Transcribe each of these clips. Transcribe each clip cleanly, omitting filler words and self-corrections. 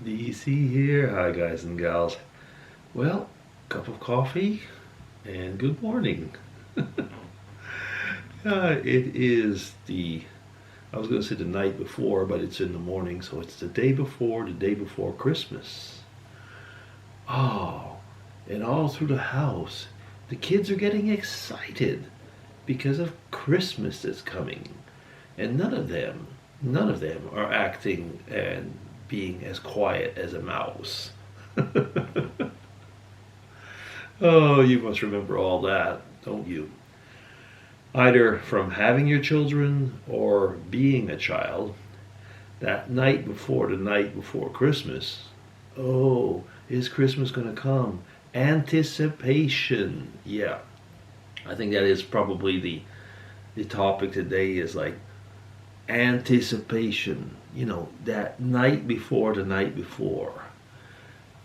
DC here. Hi, guys and gals. Well, cup of coffee and good morning. It is I was going to say the night before, but it's in the morning, so it's the day before Christmas. Oh, and all through the house, the kids are getting excited because of Christmas that's coming. And none of them are acting and being as quiet as a mouse. Oh, you must remember all that, don't you? Either from having your children or being a child, that night before Christmas, oh, is Christmas going to come? Anticipation. Yeah, I think that is probably the topic today is like anticipation. You know, that night before the night before.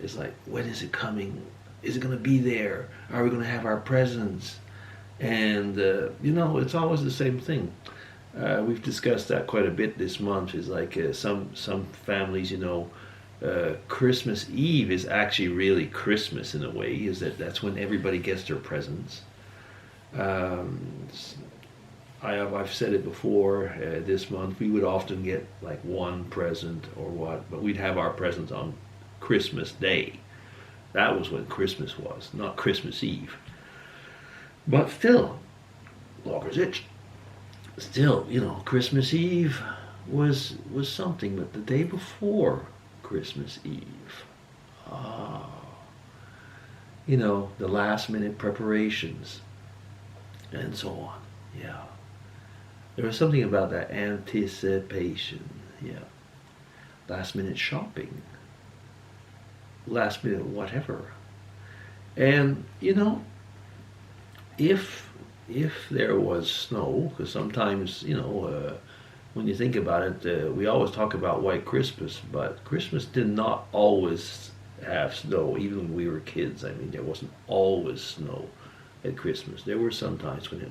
It's like, when is it coming? Is it going to be there? Are we going to have our presents? And, it's always the same thing. We've discussed that quite a bit this month. Is like some families, Christmas Eve is actually really Christmas in a way. That's when everybody gets their presents. Um, I've said it before. This month we would often get like one present or what, but we'd have our presents on Christmas Day. That was when Christmas was, not Christmas Eve. But still, Logger's itch. Still, Christmas Eve was something, but the day before Christmas Eve, ah, the last minute preparations and so on. Yeah, there was something about that anticipation. Yeah, last minute shopping, last minute whatever, and if there was snow, because sometimes when you think about it, we always talk about white Christmas, but Christmas did not always have snow. Even when we were kids, I mean, there wasn't always snow at Christmas. There were some times when it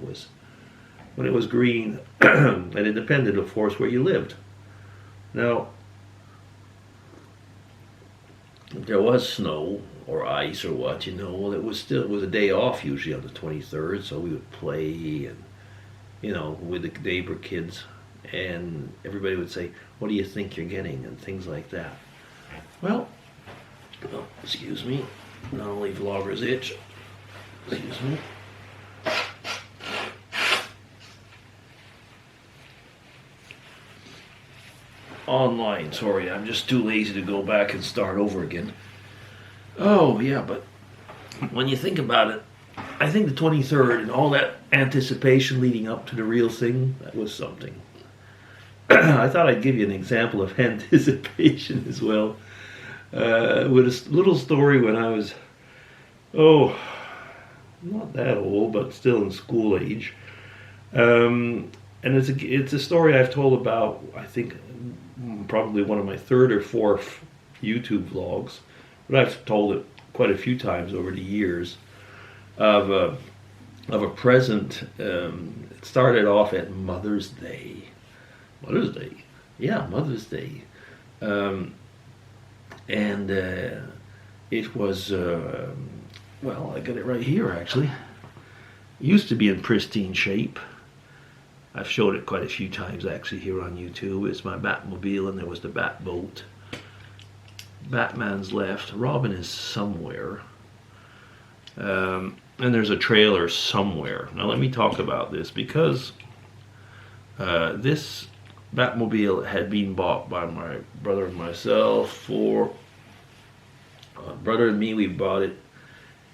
was green, and it depended, of course, where you lived. Now, if there was snow or ice or what, well, it was a day off usually on the 23rd, so we would play and with the neighbor kids, and everybody would say, "What do you think you're getting?" and things like that. Well, excuse me, not only Vlogger's itch. Excuse me. Online, sorry, I'm just too lazy to go back and start over again. Oh, yeah, but when you think about it, I think the 23rd and all that anticipation leading up to the real thing, that was something. I thought I'd give you an example of anticipation as well. With a little story when I was, not that old, but still in school age. And it's a story I've told about, I think, probably one of my third or fourth YouTube vlogs, but I've told it quite a few times over the years of a present. It started off at Mother's Day. Mother's Day, yeah, Mother's Day, and it was well, I got it right here actually. It used to be in pristine shape. I've showed it quite a few times actually here on YouTube. It's my Batmobile, and there was the Batboat. Batman's left. Robin is somewhere. And there's a trailer somewhere. Now let me talk about this, because this Batmobile had been bought by my brother and myself for... brother and me, we bought it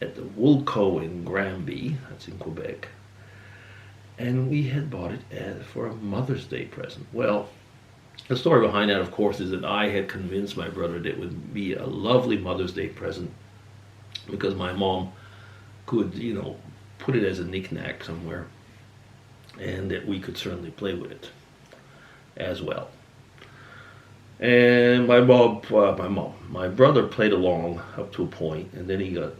at the Woolco in Granby. That's in Quebec. And we had bought it for a Mother's Day present. Well, the story behind that, of course, is that I had convinced my brother that it would be a lovely Mother's Day present because my mom could, put it as a knick-knack somewhere, and that we could certainly play with it as well. And my brother played along up to a point, and then he got,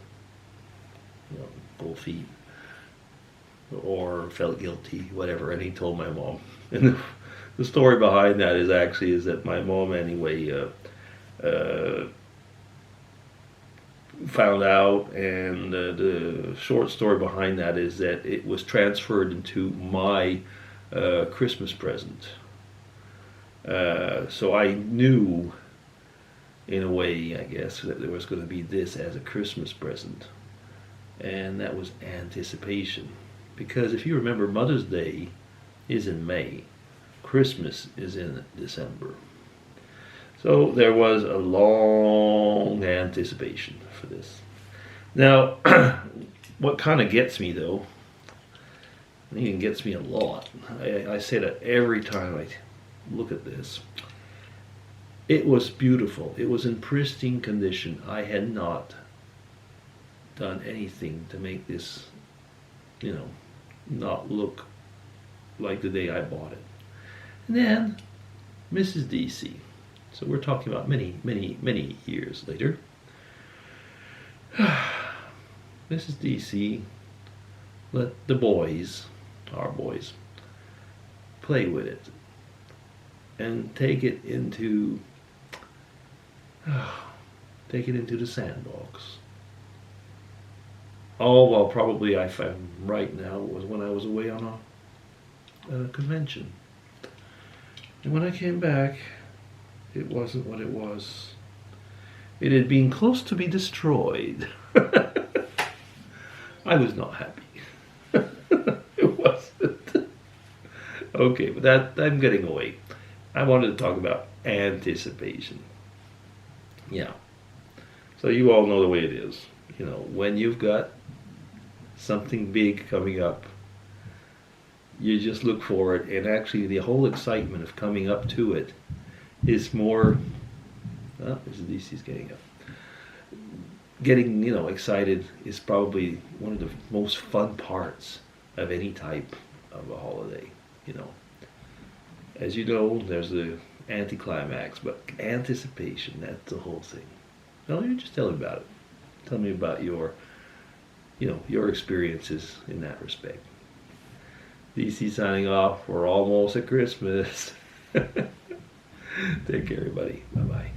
cold feet, or felt guilty, whatever, and he told my mom. And the story behind that is that my mom anyway uh, found out, and the short story behind that is that it was transferred into my Christmas present. So I knew, in a way, I guess, that there was going to be this as a Christmas present, and that was anticipation. Because if you remember, Mother's Day is in May, Christmas is in December. So there was a long anticipation for this. Now, what kind of gets me though, and even gets me a lot, I say that every time I look at this, it was beautiful. It was in pristine condition. I had not done anything to make this, not look like the day I bought it. And then Mrs. DC. So we're talking about many, many, many years later. Mrs. DC let the boys, our boys, play with it and take it into the sandbox. All while probably, if I'm right now, was when I was away on a convention. And when I came back, it wasn't what it was. It had been close to be destroyed. I was not happy. It wasn't. Okay, but that I'm getting away. I wanted to talk about anticipation. Yeah. So you all know the way it is. When you've got something big coming up, you just look for it, and actually the whole excitement of coming up to it is more, Mrs. DC's getting up. Getting, excited is probably one of the most fun parts of any type of a holiday, As you know, there's the anticlimax, but anticipation, that's the whole thing. No, you just tell me about it. Tell me about your experiences in that respect. DC signing off. We're almost at Christmas. Take care, everybody. Bye-bye.